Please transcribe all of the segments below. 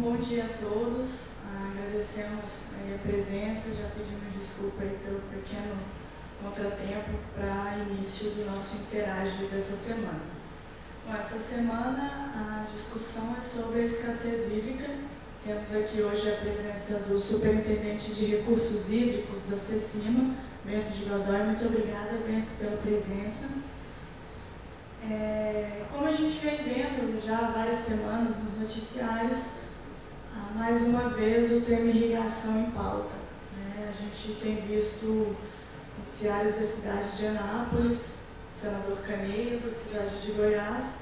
bom dia a todos. Agradecemos a presença, já pedimos desculpa aí pelo pequeno contratempo para início do nosso Interage dessa semana. Bom, essa semana a discussão é sobre a escassez hídrica. Temos aqui hoje a presença do Superintendente de Recursos Hídricos da CECIMA, Bento de Godoy. Muito obrigada, Bento, pela presença. Como a gente vem vendo já há várias semanas nos noticiários, mais uma vez o tema irrigação em pauta. A gente tem visto noticiários da cidade de Anápolis, Senador Canedo, da cidade de Goiás,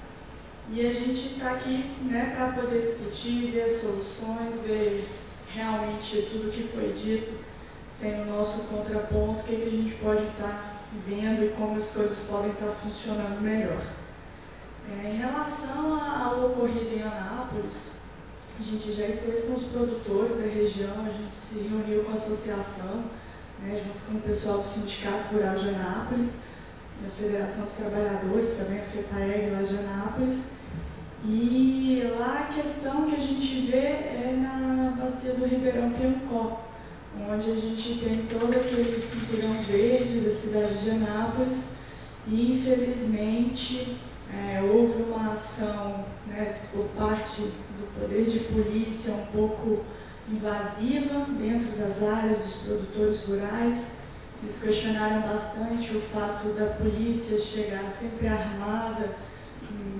e a gente está aqui para poder discutir, ver as soluções, ver realmente tudo o que foi dito, sem o nosso contraponto, o que a gente pode estar vendo e como as coisas podem estar funcionando melhor. Em relação ao ocorrido em Anápolis, a gente já esteve com os produtores da região, a gente se reuniu com a associação, junto com o pessoal do Sindicato Rural de Anápolis, e a Federação dos Trabalhadores, também a FETAEG lá de Anápolis, e lá a questão que a gente vê é na bacia do Ribeirão Piancó, onde a gente tem todo aquele cinturão verde da cidade de Anápolis, e infelizmente houve uma ação por parte do poder de polícia um pouco invasiva dentro das áreas dos produtores rurais. Eles questionaram bastante o fato da polícia chegar sempre armada,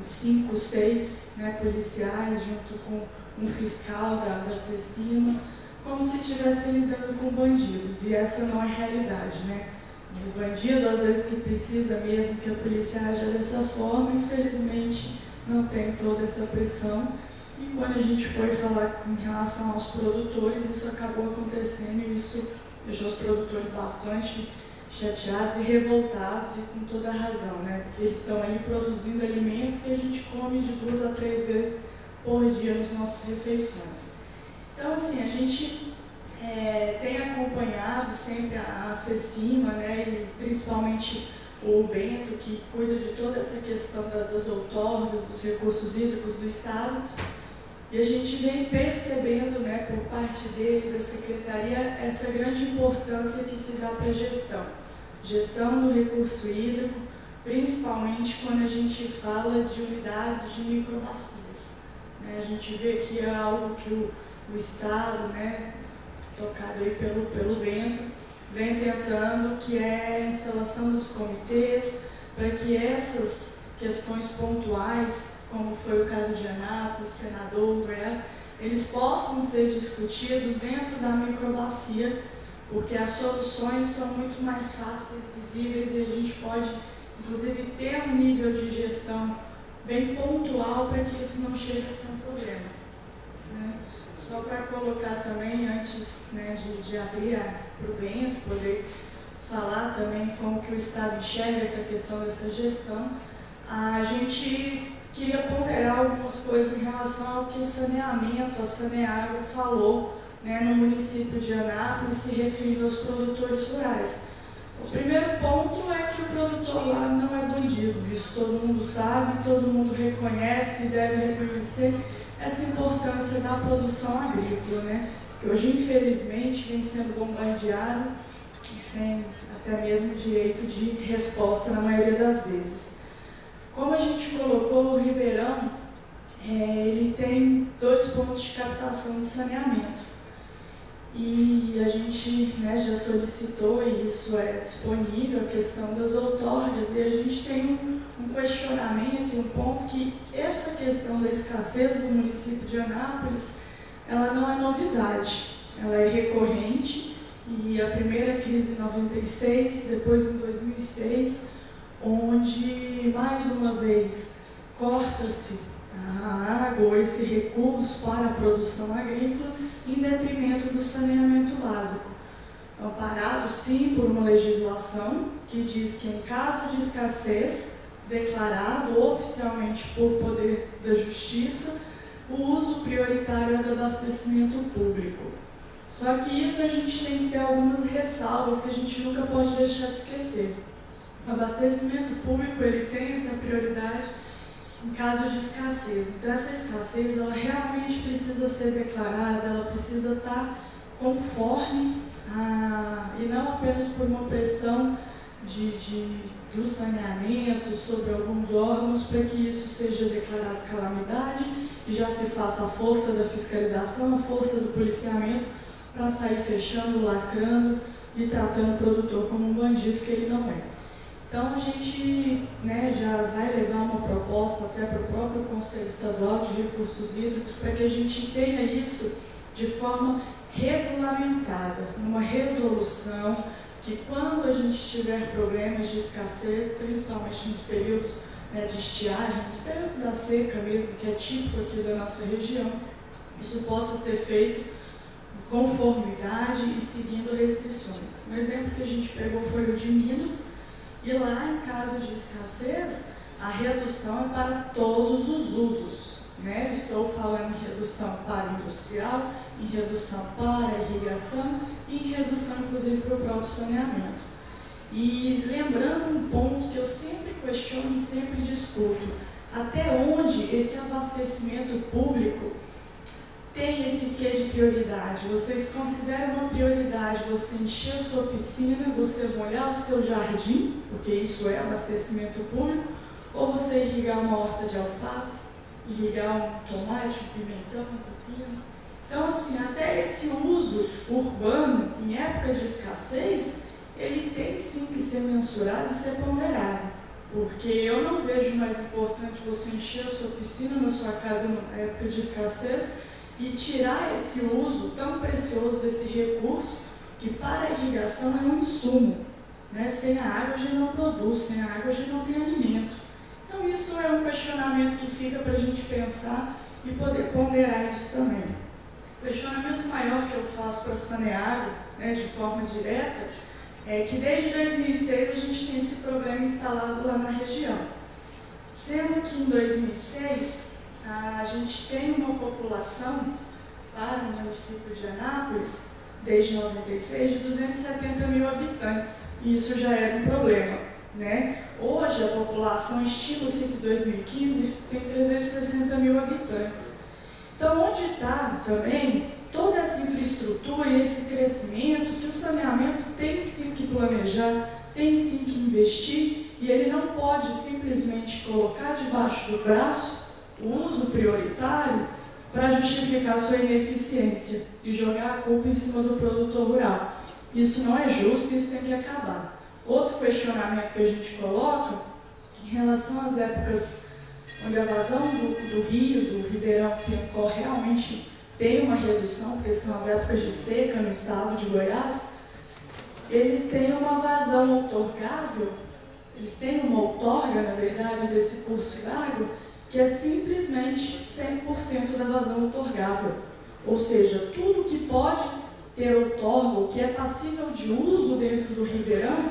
5, 6 policiais junto com um fiscal da CECIMA, como se estivessem lidando com bandidos, e essa não é a realidade, O bandido, às vezes, que precisa mesmo que a polícia haja dessa forma, infelizmente, não tem toda essa pressão. E quando a gente foi falar em relação aos produtores, isso acabou acontecendo e isso deixou os produtores bastante chateados e revoltados, e com toda a razão, Porque eles estão ali produzindo alimento que a gente come de 2 a 3 vezes por dia nas nossas refeições. Então, assim, a gente tem acompanhado sempre a CECIMA, e principalmente o Bento, que cuida de toda essa questão das outorgas, dos recursos hídricos do Estado, e a gente vem percebendo, por parte dele, da Secretaria, essa grande importância que se dá para a gestão do recurso hídrico, principalmente quando a gente fala de unidades de microbacias. A gente vê que é algo que o Estado, tocado aí pelo Bento, vem tentando, que é a instalação dos comitês, para que essas questões pontuais, como foi o caso de Anápolis, Senador, Goiás, eles possam ser discutidos dentro da microbacia, porque as soluções são muito mais fáceis, visíveis, e a gente pode, inclusive, ter um nível de gestão bem pontual para que isso não chegue a ser um problema. Só para colocar também, antes de abrir para o Bento, poder falar também como que o Estado enxerga essa questão dessa gestão, a gente queria ponderar algumas coisas em relação ao que o saneamento, a Saneago, falou no município de Anápolis, se referindo aos produtores rurais. O primeiro ponto é que o produtor lá não é bandido, isso todo mundo sabe, todo mundo reconhece e deve reconhecer essa importância da produção agrícola, que hoje, infelizmente, vem sendo bombardeado sem até mesmo direito de resposta na maioria das vezes. Como a gente colocou, o Ribeirão, ele tem 2 pontos de captação de saneamento. E a gente já solicitou, e isso é disponível, a questão das outorgas, e a gente tem um questionamento e um ponto que essa questão da escassez do município de Anápolis, ela não é novidade, ela é recorrente, e a primeira crise em 96, depois em 2006, onde, mais uma vez, corta-se a água, esse recurso para a produção agrícola, em detrimento do saneamento básico. Amparado, sim, por uma legislação que diz que, em caso de escassez, declarado oficialmente por poder da Justiça, o uso prioritário é do abastecimento público. Só que isso a gente tem que ter algumas ressalvas que a gente nunca pode deixar de esquecer. O abastecimento público, ele tem essa prioridade em caso de escassez. Então, essa escassez, ela realmente precisa precisa ser declarada, ela precisa estar conforme, e não apenas por uma pressão do saneamento sobre alguns órgãos para que isso seja declarado calamidade e já se faça a força da fiscalização, a força do policiamento para sair fechando, lacrando e tratando o produtor como um bandido que ele não é. Então a gente, né, já vai levar uma proposta até para o próprio Conselho Estadual de Recursos Hídricos para que a gente tenha isso de forma regulamentada, numa resolução que quando a gente tiver problemas de escassez, principalmente nos períodos, né, de estiagem, nos períodos da seca mesmo, que é típico aqui da nossa região, isso possa ser feito com conformidade e seguindo restrições. Um exemplo que a gente pegou foi o de Minas, e lá, em caso de escassez, a redução é para todos os usos, né? Estou falando em redução para industrial, em redução para irrigação e em redução, inclusive, para o próprio saneamento. E lembrando um ponto que eu sempre questiono e sempre discuto, até onde esse abastecimento público tem esse quê de prioridade? Vocês consideram uma prioridade você encher a sua piscina, você molhar o seu jardim, porque isso é abastecimento público, ou você irrigar uma horta de alface, irrigar um tomate, um pimentão, um pepino? Então, assim, até esse uso urbano, em época de escassez, ele tem sim que ser mensurado e ser ponderado. Porque eu não vejo mais importante você encher a sua piscina na sua casa na época de escassez e tirar esse uso tão precioso desse recurso, que para a irrigação é um insumo, né? Sem a água a gente não produz, sem a água a gente não tem alimento. Então isso é um questionamento que fica para a gente pensar e poder ponderar isso também. O questionamento maior que eu faço para Saneago, né, de forma direta, é que desde 2006 a gente tem esse problema instalado lá na região. Sendo que em 2006 a gente tem uma população para o município de Anápolis, desde 96, de 270 mil habitantes. E isso já era um problema, né? Hoje a população estima-se que em 2015 tem 360 mil habitantes. Então, onde está também toda essa infraestrutura e esse crescimento que o saneamento tem sim que planejar, tem sim que investir, e ele não pode simplesmente colocar debaixo do braço o uso prioritário para justificar sua ineficiência e jogar a culpa em cima do produtor rural. Isso não é justo, isso tem que acabar. Outro questionamento que a gente coloca, em relação às épocas onde a vazão do rio, do Ribeirão Piancó, realmente tem uma redução, porque são as épocas de seca no estado de Goiás, eles têm uma vazão outorgável, eles têm uma outorga, na verdade, desse curso d'água, que é simplesmente 100% da vazão outorgável. Ou seja, tudo que pode ter outorga, ou que é passível de uso dentro do Ribeirão,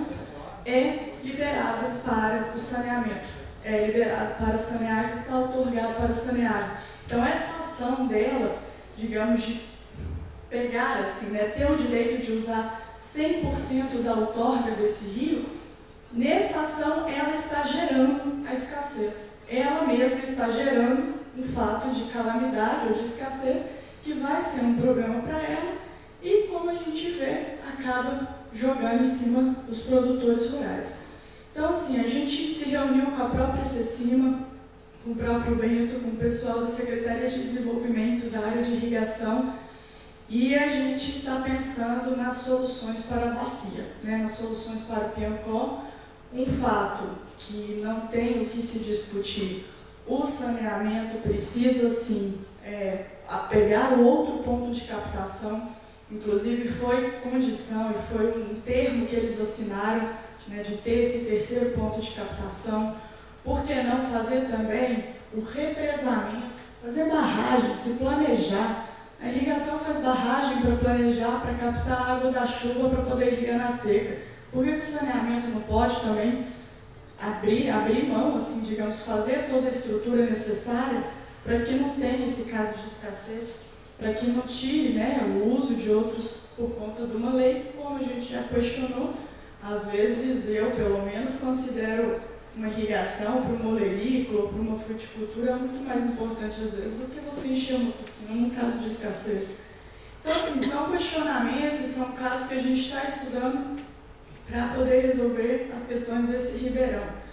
é liberado para o saneamento. É liberado para sanear, que está outorgado para sanear. Então, essa ação dela, digamos, de pegar, assim, né, ter o direito de usar 100% da outorga desse rio, nessa ação ela está gerando a escassez. Ela mesma está gerando um fato de calamidade ou de escassez que vai ser um problema para ela e, como a gente vê, acaba jogando em cima dos produtores rurais. Então, assim, a gente se reuniu com a própria Cecima, com o próprio Bento, com o pessoal da Secretaria de Desenvolvimento da área de irrigação, e a gente está pensando nas soluções para a bacia, né, nas soluções para o Piancó. Um fato que não tem o que se discutir, o saneamento precisa sim pegar o outro ponto de captação, inclusive foi condição e foi um termo que eles assinaram, né, de ter esse terceiro ponto de captação. Por que não fazer também o represamento, fazer barragem, se planejar? A irrigação faz barragem para planejar, para captar a água da chuva para poder irrigar na seca. Por que o saneamento não pode também abrir mão, assim, digamos, fazer toda a estrutura necessária para que não tenha esse caso de escassez, para que não tire, né, o uso de outros por conta de uma lei, como a gente já questionou. Às vezes, eu, pelo menos, considero uma irrigação para uma olerícola ou para uma fruticultura é muito mais importante às vezes do que você encher uma piscina num caso de escassez. Então, assim, são questionamentos e são casos que a gente está estudando para poder resolver as questões desse ribeirão.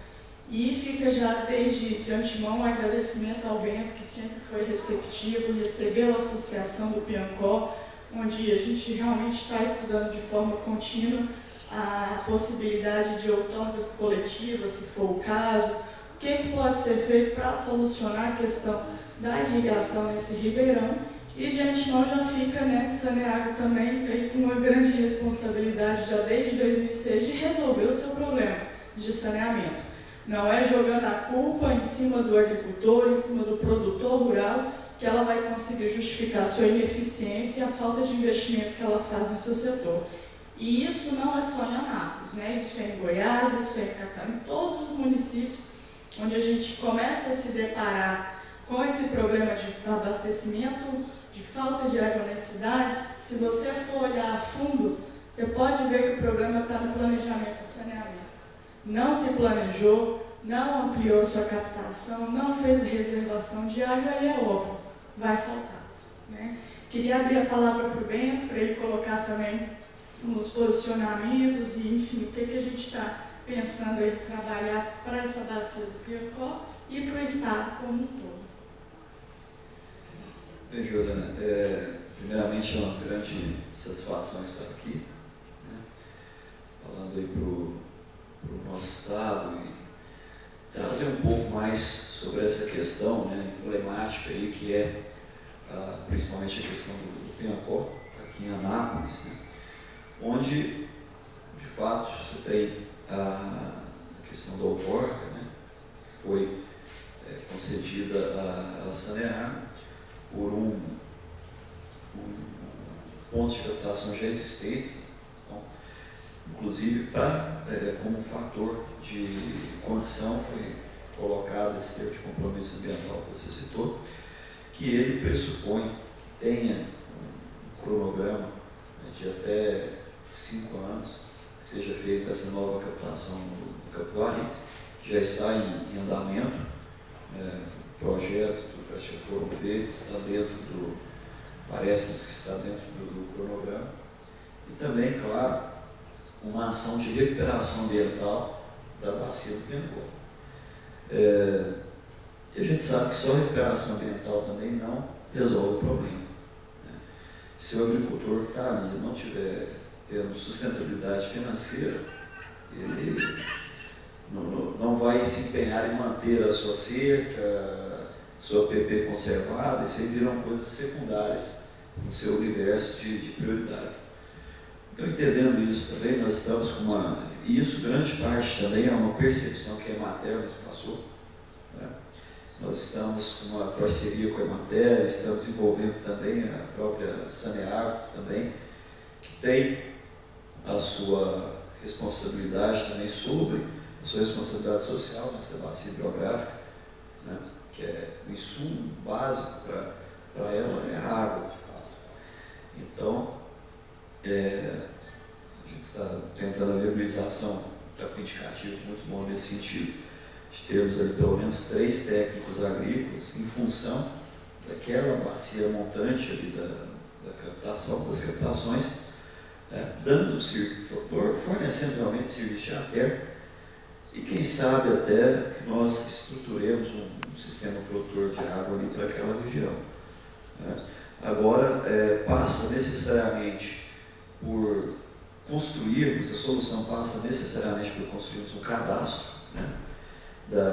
E fica já desde de antemão um agradecimento ao Bento, que sempre foi receptivo, recebeu a associação do Piancó, onde a gente realmente está estudando de forma contínua a possibilidade de outorgas coletivas, se for o caso, o que pode ser feito para solucionar a questão da irrigação nesse ribeirão. E de antemão já fica, né, Saneago também aí com uma grande responsabilidade já desde 2006 de resolver o seu problema de saneamento. Não é jogando a culpa em cima do agricultor, em cima do produtor rural, que ela vai conseguir justificar a sua ineficiência e a falta de investimento que ela faz no seu setor. E isso não é só em Anápolis, né? Isso é em Goiás, isso é em Catano, em todos os municípios onde a gente começa a se deparar com esse problema de abastecimento, de falta de água nas cidades. Se você for olhar a fundo, você pode ver que o problema está no planejamento do saneamento. Não se planejou, não ampliou sua captação, não fez reservação de água e é óbvio, vai faltar, né? Queria abrir a palavra para o Bento, para ele colocar também os posicionamentos e, enfim, o que a gente está pensando em trabalhar para essa bacia do Piancó e para o Estado como um todo. Bem, Juliana, primeiramente é uma grande satisfação estar aqui, né? Falando aí para o nosso Estado e trazer um pouco mais sobre essa questão, né, emblemática aí, que é principalmente a questão do Piancó, aqui em Anápolis, né, onde, de fato, você tem a questão da outorga, né, que foi concedida a Saneago por um ponto de captação já existente, então, inclusive como fator de condição foi colocado esse termo de compromisso ambiental que você citou, que ele pressupõe que tenha um cronograma, né, de até 5 anos, que seja feita essa nova captação do Capivari, que já está em andamento, projetos que já foram feitos, está dentro parece-nos que está dentro do cronograma, e também, claro, uma ação de recuperação ambiental da bacia do Piancó. E a gente sabe que só a recuperação ambiental também não resolve o problema, né? Se o agricultor que está ali não tiver tendo sustentabilidade financeira, ele não vai se empenhar em manter a sua cerca, sua PP conservada, isso aí viram coisas secundárias no seu universo de prioridades. Então, entendendo isso também, nós estamos com e isso grande parte também é uma percepção que a Emater nos passou, né? Nós estamos com uma parceria com a Emater, estamos envolvendo também a própria Saneago também, que tem a sua responsabilidade também sobre a sua responsabilidade social nessa bacia hidrográfica, né? Que é o insumo básico para ela, é a água, de fato. Então, a gente está tentando a viabilização, está com um indicativo muito bom nesse sentido, de termos ali pelo menos 3 técnicos agrícolas em função daquela bacia montante ali da captação, das captações, dando o serviço, fornecendo realmente serviço de arquétipo, e quem sabe até que nós estruturemos um sistema produtor de água ali para aquela região, né? Agora, passa necessariamente por construirmos, a solução passa necessariamente por construirmos um cadastro, né,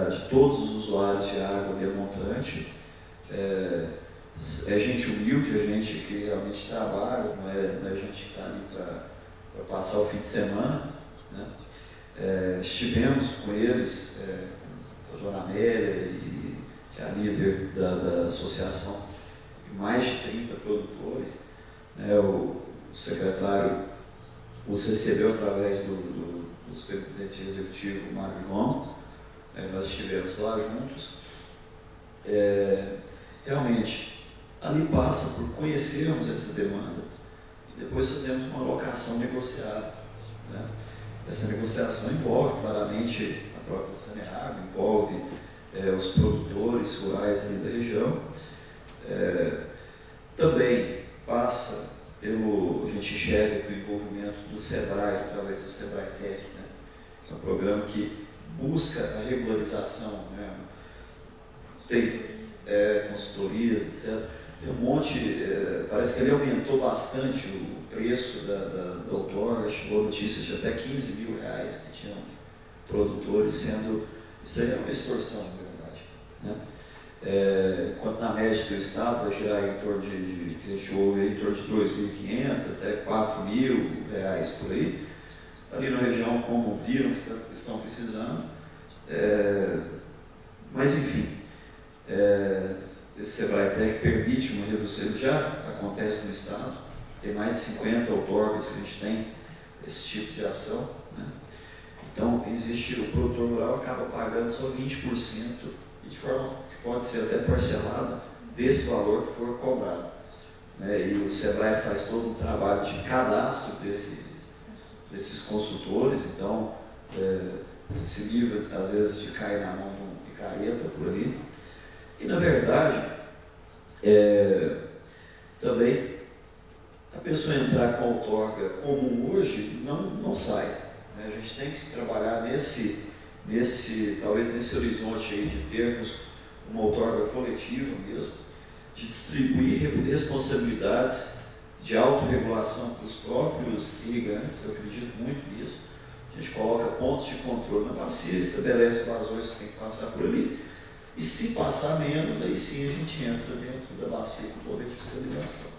de todos os usuários de água ali montante. É gente humilde, é gente que realmente trabalha, não é gente que está ali para passar o fim de semana, né? Estivemos com eles, com a dona Amélia, que é a líder da associação, mais de 30 produtores, né? O secretário os recebeu através do superintendente executivo Mário João, nós estivemos lá juntos. Realmente, ali passa por conhecermos essa demanda e depois fazemos uma alocação negociada, né? Essa negociação envolve claramente a própria Saneago, envolve os produtores rurais ali da região. Também passa pelo, a gente enxerga que o envolvimento do SEBRAE, através do SEBRAE Tech, né, que é um programa que busca a regularização, né, tem consultorias, etc. Tem um monte, parece que ele aumentou bastante o preço da outorga, chegou a notícia de até 15 mil reais que tinham produtores sendo, isso aí é uma extorsão, na verdade, né? Enquanto na média do estado vai girar em torno de que a gente ouve em torno de 2.500 até 4.000 reais por aí, ali na região como viram que estão precisando, mas enfim, esse SEBRAE Tech permite uma redução, ele já acontece no estado, tem mais de 50 outorgas que a gente tem esse tipo de ação, né? Então existe, o produtor rural acaba pagando só 20%, de forma que pode ser até parcelada desse valor que for cobrado, né? E o SEBRAE faz todo um trabalho de cadastro desses consultores, então você se livra às vezes de cair na mão de um picareta por aí. E na verdade, também a pessoa entrar com a outorga comum hoje não sai, né? A gente tem que trabalhar talvez nesse horizonte aí de termos uma outorga coletiva mesmo, de distribuir responsabilidades de autorregulação para os próprios irrigantes. Eu acredito muito nisso. A gente coloca pontos de controle na bacia, estabelece vazões que tem que passar por ali, e se passar menos, aí sim a gente entra dentro da bacia com poder de fiscalização.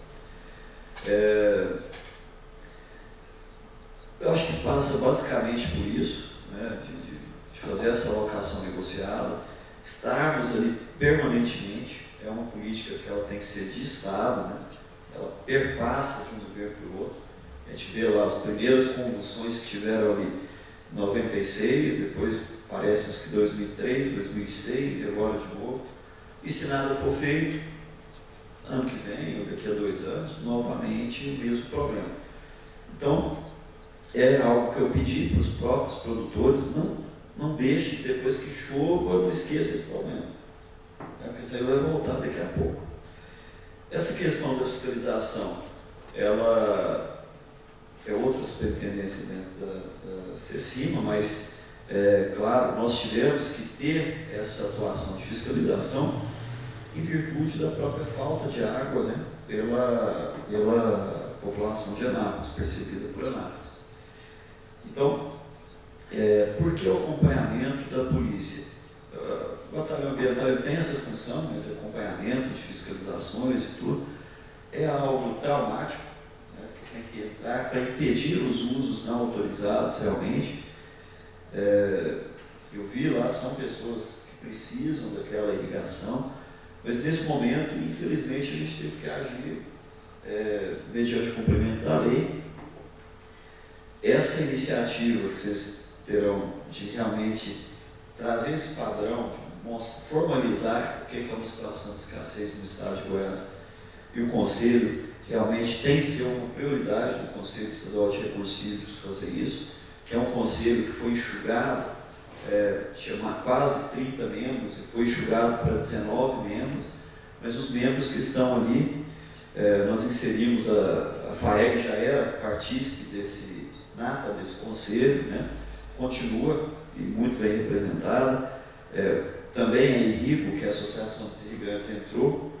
Eu acho que passa basicamente por isso, né, de fazer essa alocação negociada, estarmos ali permanentemente. É uma política que ela tem que ser de Estado, né? Ela perpassa de um governo para o outro. A gente vê lá as primeiras convulsões que tiveram ali em 96, depois parece que 2003, 2006 e agora de novo. E se nada for feito, ano que vem ou daqui a 2 anos, novamente o mesmo problema. Então, é algo que eu pedi para os próprios produtores, não deixem que depois que chova, não esqueça esse problema. Porque isso aí vai voltar daqui a pouco. Essa questão da fiscalização, ela é outra superintendência dentro da CECIMA, mas, claro, nós tivemos que ter essa atuação de fiscalização em virtude da própria falta de água, né, pela população de Anápolis, percebida por Anápolis. Então, por que o acompanhamento da polícia? O batalhão ambiental tem essa função, né, de acompanhamento, de fiscalizações e tudo. É algo traumático, né, você tem que entrar para impedir os usos não autorizados realmente. Eu vi lá, são pessoas que precisam daquela irrigação, mas nesse momento, infelizmente, a gente teve que agir mediante o cumprimento da lei. Essa iniciativa que vocês terão de realmente trazer esse padrão, de formalizar o que é uma situação de escassez no estado de Goiás, e o Conselho realmente tem que ser uma prioridade do Conselho Estadual de Recursos Hídricos fazer isso, que é um conselho que foi enxugado, tinha quase 30 membros, e foi enxugado para 19 membros, mas os membros que estão ali, nós inserimos, a FAEG já era partícipe nata desse conselho, né? Continua e muito bem representada. Também a IRIGO, que é a Associação dos Irrigantes, entrou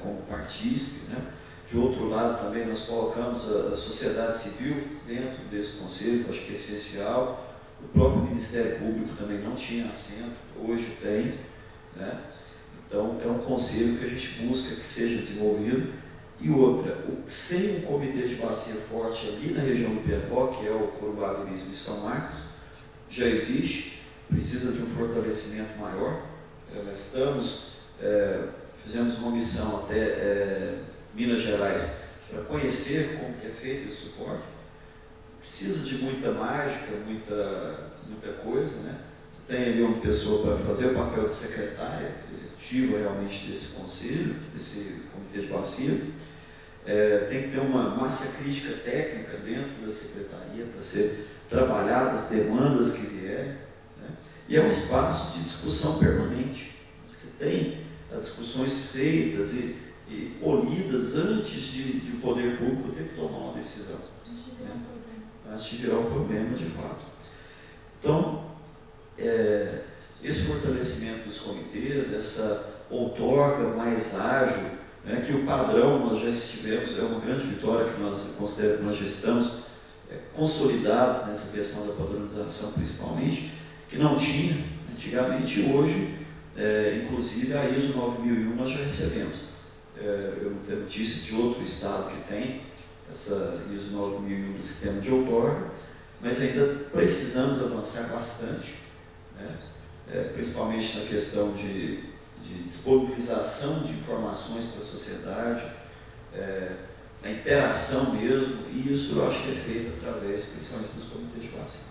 como partícipe, né? De outro lado, também nós colocamos a sociedade civil dentro desse conselho, que eu acho que é essencial. O próprio Ministério Público também não tinha assento, hoje tem, né? Então, é um conselho que a gente busca que seja desenvolvido. E outra, sem um comitê de bacia forte ali na região do Piacó, que é o Corumbá, Vinícius e São Marcos, já existe, precisa de um fortalecimento maior. Nós fizemos uma missão até Minas Gerais para conhecer como que é feito esse suporte. Precisa de muita mágica, muita coisa, né? Você tem ali uma pessoa para fazer o papel de secretária executiva realmente desse conselho, desse comitê de bacia. Tem que ter uma massa crítica técnica dentro da secretaria para ser trabalhadas as demandas que vierem, né? E é um espaço de discussão permanente. Você tem as discussões feitas e polidas antes de o poder público ter que tomar uma decisão. Antes de virar um problema, de fato. Então, esse fortalecimento dos comitês, essa outorga mais ágil, né, que o padrão nós já estivemos, é uma grande vitória que nós consideramos que nós já estamos consolidados nessa questão da padronização, principalmente, que não tinha antigamente, e hoje, inclusive a ISO 9001 nós já recebemos. Eu não tenho notícia de outro estado que tem essa ISO 9001 do sistema de outorga, mas ainda precisamos avançar bastante, né? Principalmente na questão de disponibilização de informações para a sociedade, na interação mesmo, e isso eu acho que é feito através, principalmente dos comitês de vacina.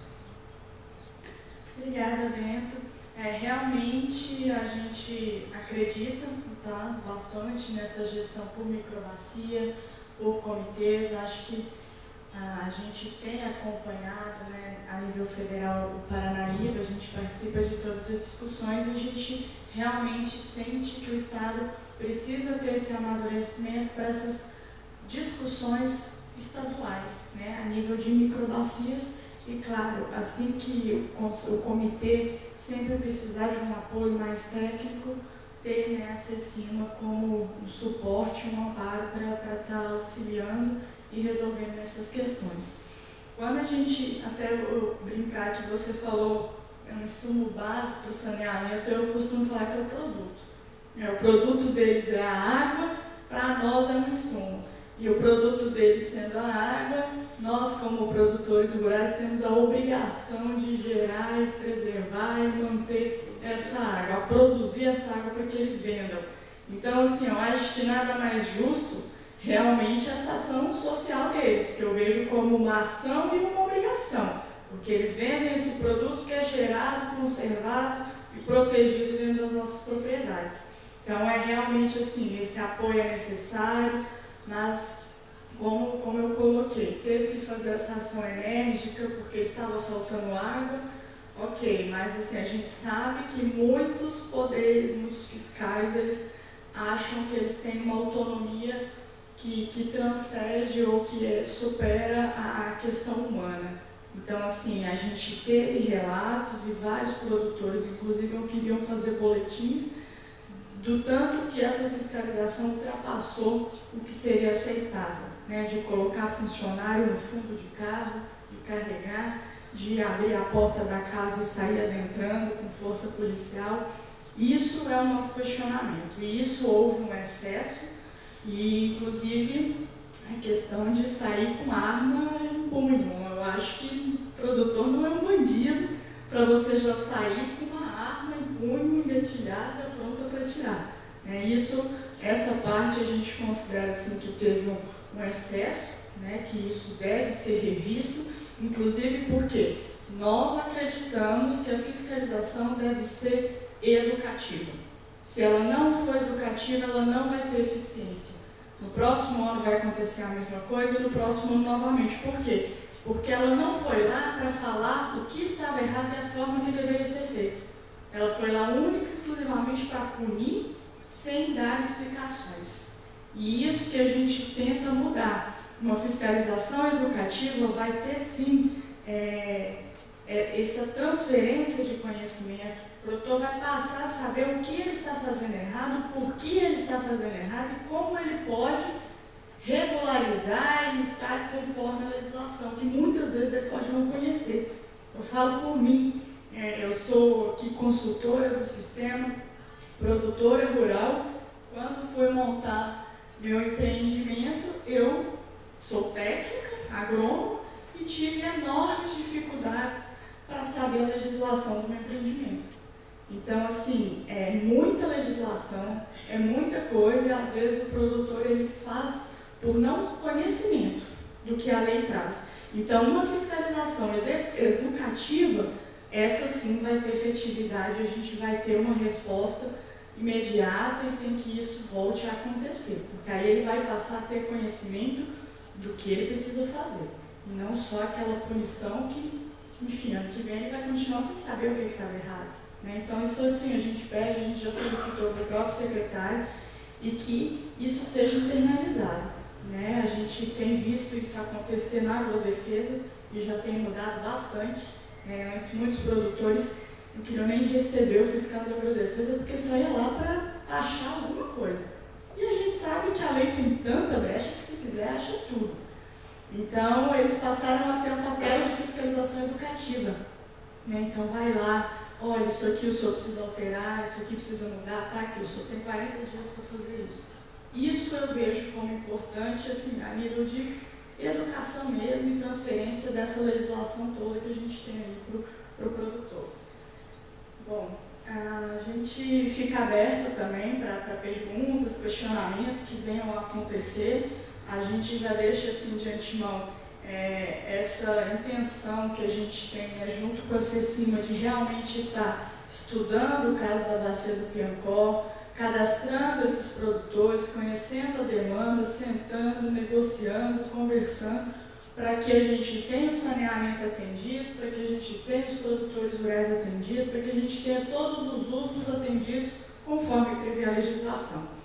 Obrigada, Bento. Realmente a gente acredita, tá, bastante nessa gestão por microbacia, por comitês. Acho que a gente tem acompanhado, né, a nível federal o Paranaíba, a gente participa de todas as discussões e a gente realmente sente que o Estado precisa ter esse amadurecimento para essas discussões estaduais, né, a nível de microbacias. E claro, assim que o comitê sempre precisar de um apoio mais técnico, ter, né, a CECIMA como um suporte, um amparo para estar auxiliando e resolvendo essas questões. Quando a gente, até eu brincar que você falou, é um insumo básico para o saneamento, eu costumo falar que é o produto. O produto deles é a água, para nós é um insumo. E o produto deles sendo a água, nós como produtores rurais temos a obrigação de gerar e preservar e manter essa água, a produzir essa água para que eles vendam. Então, assim, eu acho que nada mais justo realmente essa ação social deles, que eu vejo como uma ação e uma obrigação, porque eles vendem esse produto que é gerado, conservado e protegido dentro das nossas propriedades. Então, realmente assim, esse apoio é necessário, mas como eu coloquei, teve que fazer essa ação enérgica porque estava faltando água, ok, mas assim, a gente sabe que muitos poderes, muitos fiscais, eles acham que eles têm uma autonomia que transcende ou que supera a questão humana. Então, assim, a gente teve relatos e vários produtores, inclusive, não queriam fazer boletins do tanto que essa fiscalização ultrapassou o que seria aceitável, né? De colocar funcionário no fundo de carro, de carregar, de abrir a porta da casa e sair adentrando com força policial. Isso é o nosso questionamento, e isso houve um excesso, e inclusive a questão de sair com arma em punho. Eu acho que o produtor não é um bandido para você já sair com uma arma em punho, engatilhada, pronta para tirar. Essa parte a gente considera assim, que teve um excesso, né, que isso deve ser revisto, inclusive porque nós acreditamos que a fiscalização deve ser educativa. Se ela não for educativa, ela não vai ter eficiência. No próximo ano vai acontecer a mesma coisa e no próximo ano novamente. Por quê? Porque ela não foi lá para falar o que estava errado e a forma que deveria ser feito. Ela foi lá única e exclusivamente para punir, sem dar explicações. E isso que a gente tenta mudar. Uma fiscalização educativa vai ter sim essa transferência de conhecimento. O produtor vai passar a saber o que ele está fazendo errado, por que ele está fazendo errado e como ele pode regularizar e estar conforme a legislação, que muitas vezes ele pode não conhecer. Eu falo por mim, eu sou aqui consultora do sistema, produtora rural. Quando fui montar meu empreendimento, eu sou técnica, agrônoma, e tive enormes dificuldades para saber a legislação do meu empreendimento. Então, assim, é muita legislação, é muita coisa, e às vezes o produtor ele faz por não conhecimento do que a lei traz. Então, uma fiscalização educativa, essa sim vai ter efetividade, a gente vai ter uma resposta imediata e sem que isso volte a acontecer, porque aí ele vai passar a ter conhecimento do que ele precisa fazer, e não só aquela punição que enfim, ano que vem ele vai continuar sem saber o que estava errado. Né? Então, isso assim, a gente pede, a gente já solicitou para o próprio secretário, e que isso seja internalizado. Né? A gente tem visto isso acontecer na agrodefesa e já tem mudado bastante. Né? Antes, muitos produtores não queriam nem receber o fiscal da agrodefesa porque só ia lá para achar alguma coisa. E a gente sabe que a lei tem tanta brecha que, se quiser, acha tudo. Então, eles passaram a ter um papel de fiscalização educativa. Né? Então, vai lá, olha, isso aqui o senhor precisa alterar, isso aqui precisa mudar, tá aqui, o senhor tem 40 dias para fazer isso. Isso eu vejo como importante, assim, a nível de educação mesmo e transferência dessa legislação toda que a gente tem aí para o produtor. Bom, a gente fica aberto também para perguntas, questionamentos que venham a acontecer. A gente já deixa, assim, de antemão, essa intenção que a gente tem, né, junto com a CECIMA, de realmente estar estudando o caso da bacia do Piancó, cadastrando esses produtores, conhecendo a demanda, sentando, negociando, conversando, para que a gente tenha o saneamento atendido, para que a gente tenha os produtores rurais atendidos, para que a gente tenha todos os usos atendidos conforme prevê a legislação.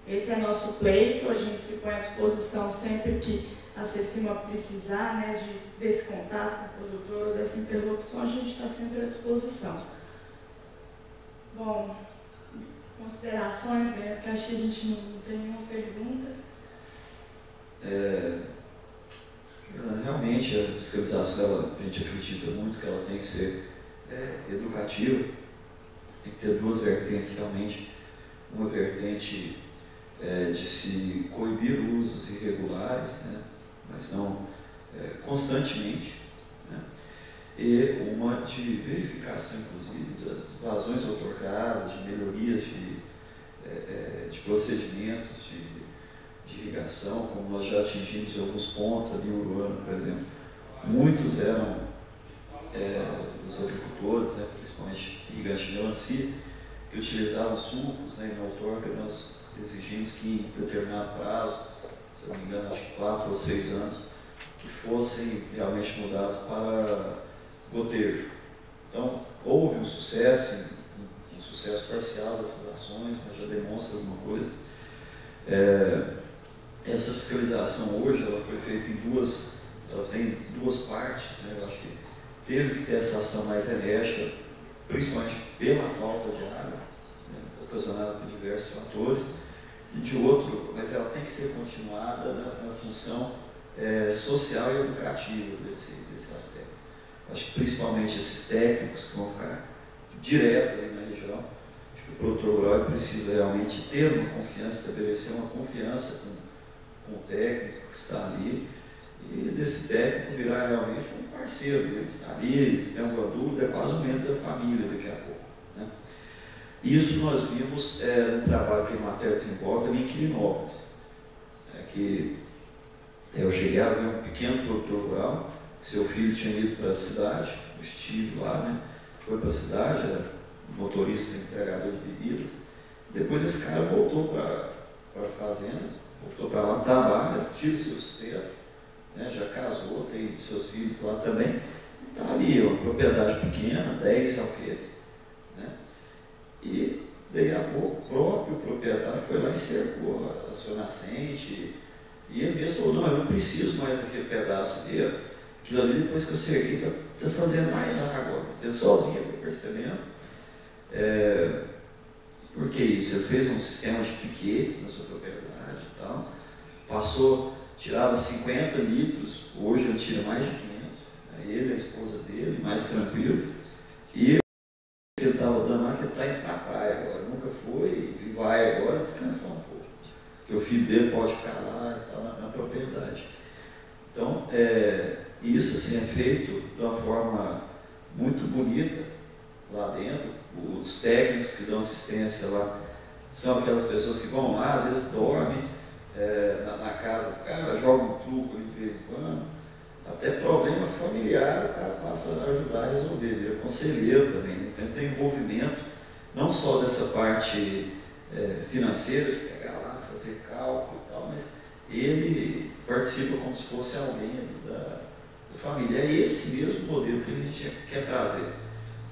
Esse é nosso pleito, a gente se põe à disposição sempre que a CECIMA precisar, né, desse contato com o produtor, dessa interlocução, a gente está sempre à disposição. Bom, considerações, Beto, que acho que a gente não tem nenhuma pergunta. Realmente, a fiscalização, a gente acredita muito que ela tem que ser educativa. Você tem que ter duas vertentes, realmente. Uma vertente de se coibir usos irregulares, né, mas não constantemente, né, e uma de verificação, inclusive, das vazões outorgadas, de melhorias de procedimentos de irrigação, como nós já atingimos em alguns pontos ali em Uruana, por exemplo. Muitos eram os agricultores, né, principalmente irrigante de melancia, que utilizavam sucos, né, em outorga. Nós exigimos que em determinado prazo, se eu não me engano, acho que 4 ou 6 anos, que fossem realmente mudados para gotejo. Então, houve um sucesso parcial dessas ações, mas já demonstra alguma coisa. Essa fiscalização hoje, ela foi feita ela tem duas partes, né? Eu acho que teve que ter essa ação mais enérgica, principalmente pela falta de água, né, ocasionada por diversos fatores, e de outro, mas ela tem que ser continuada, né, na função social e educativa desse aspecto. Acho que principalmente esses técnicos que vão ficar direto ali na região, acho que o produtor rural precisa realmente ter uma confiança, estabelecer uma confiança com o técnico que está ali, e desse técnico virar realmente um parceiro dele que está ali, se tem alguma dúvida, é quase um membro da família daqui a pouco. Né? Isso nós vimos no trabalho que a Emater desenvolve ali em Quirinópolis, que eu cheguei a ver um pequeno produtor rural, que seu filho tinha ido para a cidade, eu estive lá, né? Foi para a cidade, era motorista entregador de bebidas. Depois esse cara voltou para a fazenda, voltou para lá, trabalha, tira o seu sustento, né? Já casou, tem seus filhos lá também. Está ali, uma propriedade pequena, 10 alqueires. Né? E daí a pouco o próprio proprietário foi lá e cercou a sua nascente. E ele mesmo falou, não, eu não preciso mais daquele pedaço dele. Aquilo ali, depois que eu cerquei, está fazendo mais água. Ele sozinho foi percebendo. Por que isso? Ele fez um sistema de piquetes na sua propriedade e tal. Passou, tirava 50 litros, hoje ele tira mais de 500. Ele, a esposa dele, mais tranquilo. E ele estava dando lá que ele está indo para a praia agora. Nunca foi e vai agora descansar um pouco. Porque o filho dele pode ficar lá e tal, na propriedade. Então, isso assim, é feito de uma forma muito bonita lá dentro. Os técnicos que dão assistência lá são aquelas pessoas que vão lá, às vezes dormem na casa do cara, jogam um truco ali de vez em quando. Até problema familiar o cara passa a ajudar a resolver. Ele é conselheiro também, né? Então tem envolvimento não só dessa parte financeira, de pegar lá, fazer cálculo e tal, mas ele participa como se fosse alguém ali da família. É esse mesmo modelo que a gente quer trazer,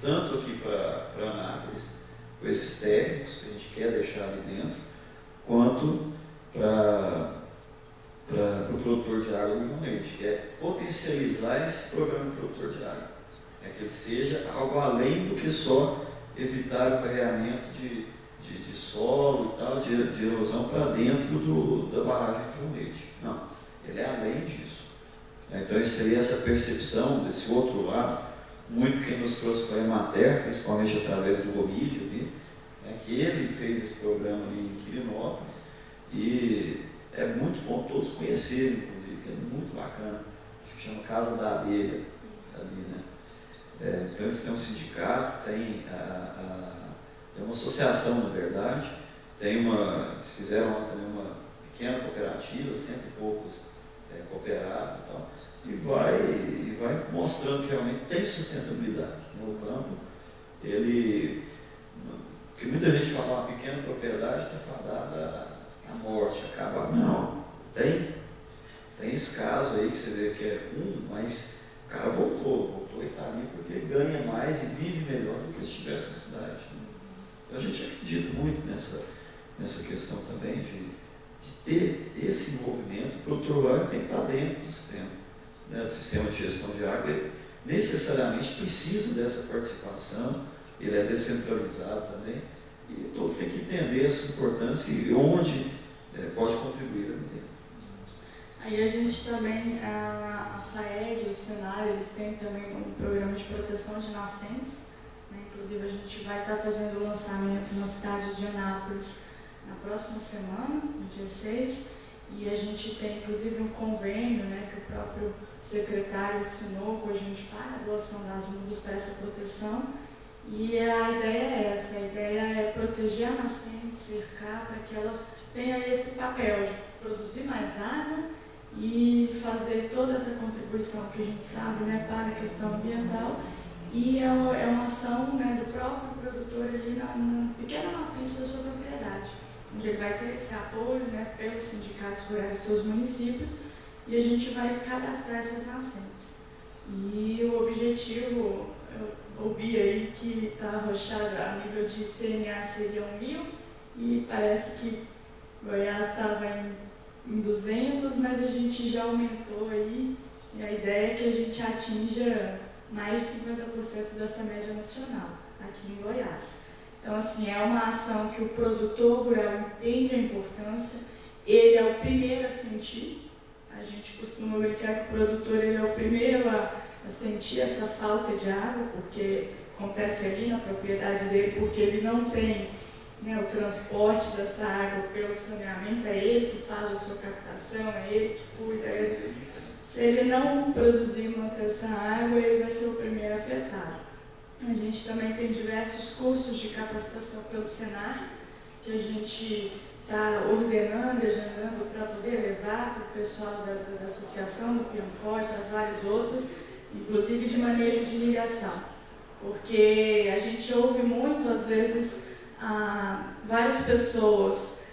tanto aqui para Anápolis, com esses técnicos que a gente quer deixar ali dentro, quanto para o produtor de água do João Leite, que é potencializar esse programa de produtor de água. É que ele seja algo além do que só evitar o carregamento de solo e tal, de erosão para dentro da barragem de João Leite. Não, ele é além disso. Então isso aí, essa percepção desse outro lado, muito quem nos trouxe foi a Emater, principalmente através do Romídio ali, que ele fez esse programa ali em Quirinópolis, e é muito bom todos conhecerem, inclusive, que é muito bacana. Acho que chama Casa da Abelha ali, né? Então eles têm um sindicato, tem uma associação, na verdade, eles fizeram lá também uma pequena cooperativa, 100 e poucos cooperados e tal, e vai mostrando que realmente tem sustentabilidade no campo. Porque muita gente fala, uma pequena propriedade está fadada à morte, acaba. Não, tem esse caso aí que você vê que é mas o cara voltou e está ali porque ganha mais e vive melhor do que se estivesse na cidade. Então a gente acredita muito nessa questão também de ter esse envolvimento. O produtor rural tem que estar dentro do sistema, né, do sistema de gestão de água. Ele necessariamente precisa dessa participação, ele é descentralizado também, e todos têm que entender a sua importância e onde pode contribuir ali dentro. Aí a gente também, a FAEG, o Senar, eles têm também um programa de proteção de nascentes, né? Inclusive a gente vai estar fazendo o lançamento na cidade de Anápolis na próxima semana, no dia 6, e a gente tem inclusive um convênio, né, que o próprio secretário assinou com a gente para a doação das mudas para essa proteção, e a ideia é essa, a ideia é proteger a nascente, cercar para que ela tenha esse papel de produzir mais água e fazer toda essa contribuição que a gente sabe, né, para a questão ambiental, e é uma ação, né, do próprio produtor ali na pequena nascente da sua propriedade, onde ele vai ter esse apoio, né, pelos sindicatos rurais dos seus municípios, e a gente vai cadastrar essas nascentes. E o objetivo, eu ouvi aí que está arrochado a nível de CNA seriam 1.000, e parece que Goiás estava em 200, mas a gente já aumentou aí, e a ideia é que a gente atinja mais de 50% dessa média nacional aqui em Goiás. Então, assim, é uma ação que o produtor rural entende a importância, ele é o primeiro a sentir. A gente costuma brincar que o produtor ele é o primeiro a sentir essa falta de água, porque acontece ali na propriedade dele, porque ele não tem, né, o transporte dessa água pelo saneamento, é ele que faz a sua captação, é ele que cuida. Se ele não produzir e manter essa água, ele vai ser o primeiro afetado. A gente também tem diversos cursos de capacitação pelo Senar, que a gente está ordenando, agendando para poder levar para o pessoal da associação, do Piancó e para as várias outras, inclusive de manejo de irrigação. Porque a gente ouve muito, às vezes, várias pessoas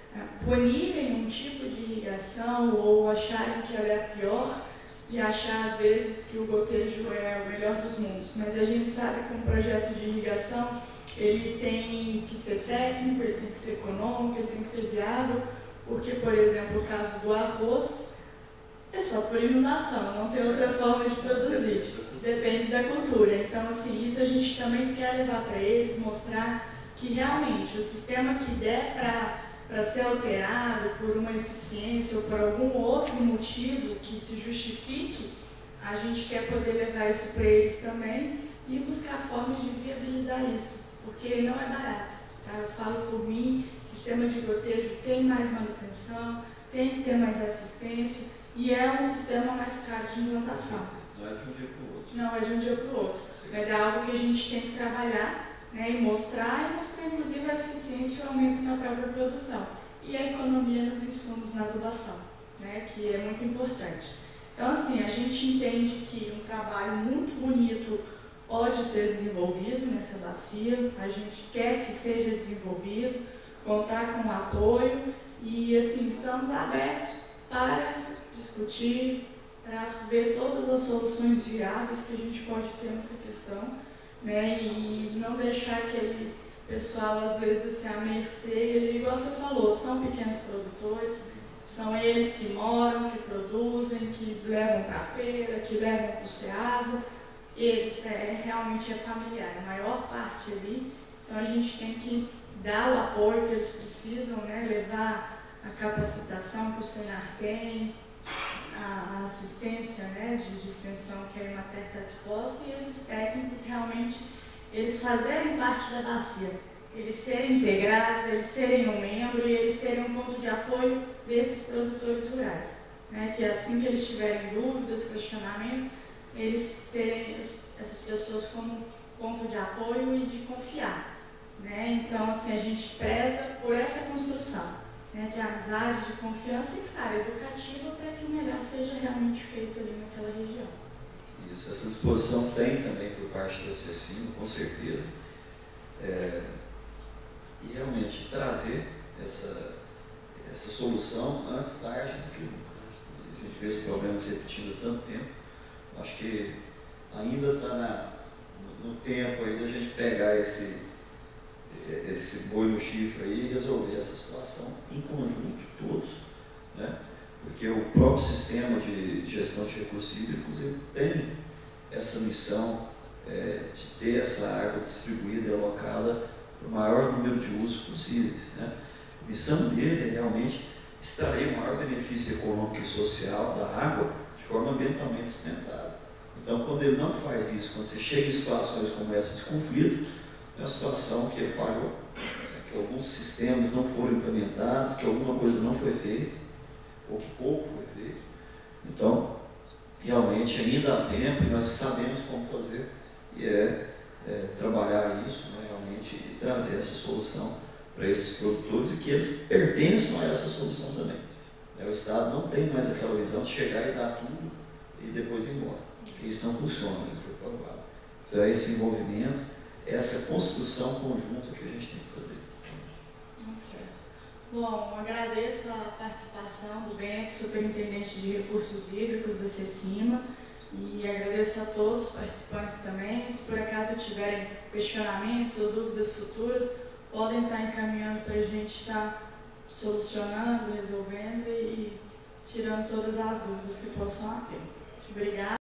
punirem um tipo de irrigação ou acharem que ela é a pior, e achar às vezes que o gotejo é o melhor dos mundos. Mas a gente sabe que um projeto de irrigação ele tem que ser técnico, ele tem que ser econômico, ele tem que ser viável, porque, por exemplo, o caso do arroz é só por inundação, não tem outra forma de produzir, depende da cultura. Então, assim, isso a gente também quer levar para eles, mostrar que realmente o sistema que der para ser alterado por uma eficiência ou por algum outro motivo que se justifique, a gente quer poder levar isso para eles também e buscar formas de viabilizar isso, porque não é barato. Tá? Eu falo por mim, sistema de gotejo tem mais manutenção, tem que ter mais assistência e é um sistema mais caro de implantação. Não é de um dia para o outro. Não é de um dia para o outro, mas é algo que a gente tem que trabalhar, né, e mostrar inclusive a eficiência e o aumento na própria produção e a economia nos insumos na adubação, né, que é muito importante. Então, assim, a gente entende que um trabalho muito bonito pode ser desenvolvido nessa bacia, a gente quer que seja desenvolvido, contar com o apoio e, assim, estamos abertos para discutir, para ver todas as soluções viáveis que a gente pode ter nessa questão, né? E não deixar aquele pessoal, às vezes, assim, à mercê, igual você falou, são pequenos produtores, são eles que moram, que produzem, que levam para a feira, que levam para o Ceasa, eles realmente é familiar, a maior parte ali, então a gente tem que dar o apoio que eles precisam, né? Levar a capacitação que o Senar tem, a assistência, né, de extensão que a Emater está disposta, e esses técnicos realmente eles fazerem parte da bacia, eles serem integrados, eles serem um membro e eles serem um ponto de apoio desses produtores rurais, né, que assim que eles tiverem dúvidas, questionamentos, eles terem essas pessoas como ponto de apoio e de confiar, né? Então, assim, a gente preza por essa construção, né, de amizade, de confiança e, claro, educativa para que o melhor seja realmente feito ali naquela região. Isso, essa disposição tem também por parte da CECIMA, com certeza, e realmente trazer essa solução antes tarde do que nunca. A gente vê esse problema se repetindo há tanto tempo, acho que ainda está no tempo aí da gente pegar esse boi no chifre aí e resolver essa situação em conjunto, todos, né? Porque o próprio sistema de gestão de recursos hídricos ele tem essa missão de ter essa água distribuída e alocada para o maior número de usos possíveis, né? A missão dele é realmente extrair o maior benefício econômico e social da água de forma ambientalmente sustentável. Então, quando ele não faz isso, quando você chega em situações como essa de conflito, é uma situação que ele falhou, que alguns sistemas não foram implementados, que alguma coisa não foi feita, ou que pouco foi feito. Então, realmente ainda há tempo e nós sabemos como fazer, e trabalhar isso, né, realmente, e trazer essa solução para esses produtores e que eles pertençam a essa solução também. O Estado não tem mais aquela visão de chegar e dar tudo e depois ir embora, porque isso não funciona, não foi provado. Então, é esse envolvimento, essa construção conjunta que a gente tem que fazer. Certo. Bom, agradeço a participação do Bento, superintendente de recursos hídricos da CECIMA, e agradeço a todos os participantes também. Se por acaso tiverem questionamentos ou dúvidas futuras, podem estar encaminhando para a gente estar solucionando, resolvendo e tirando todas as dúvidas que possam ter. Obrigada.